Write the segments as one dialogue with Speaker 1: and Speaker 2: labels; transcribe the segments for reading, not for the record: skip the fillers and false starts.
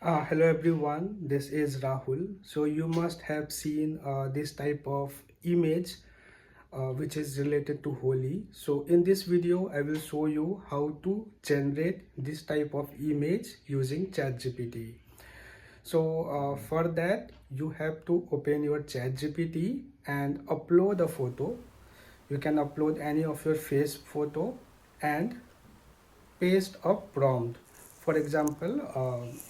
Speaker 1: Hello everyone, this is Rahul. So you must have seen this type of image which is related to Holi. So in this video, I will show you how to generate this type of image using ChatGPT. So for that, you have to open your ChatGPT and upload a photo. You can upload any of your face photo and paste a prompt. For example,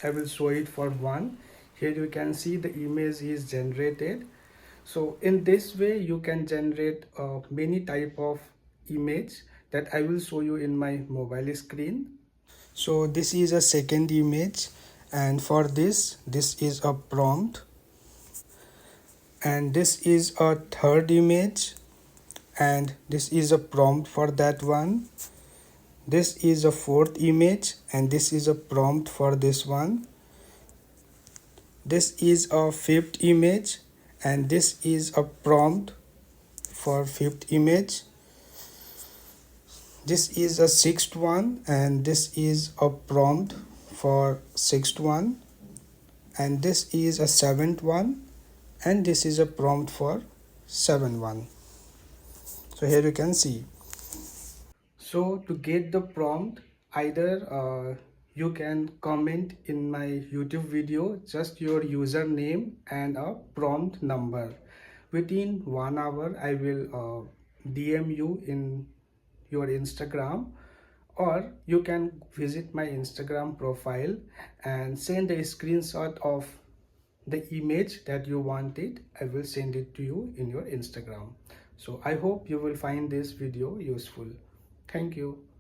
Speaker 1: I will show it for one. Here you can see the image is generated. So in this way you can generate many type of image that I will show you in my mobile screen. So this is a second image, and for this is a prompt, and this is a third image, and this is a prompt for that one. This is a fourth image, and this is a prompt for this one. This is a fifth image, and this is a prompt for fifth image. This is a sixth one, and this is a prompt for sixth one. And this is a seventh one, and this is a prompt for seventh one. So here you can see. So to get the prompt, either you can comment in my YouTube video just your username and a prompt number. Within 1 hour, I will DM you in your Instagram, or you can visit my Instagram profile and send a screenshot of the image that you wanted. I will send it to you in your Instagram. So I hope you will find this video useful. Thank you.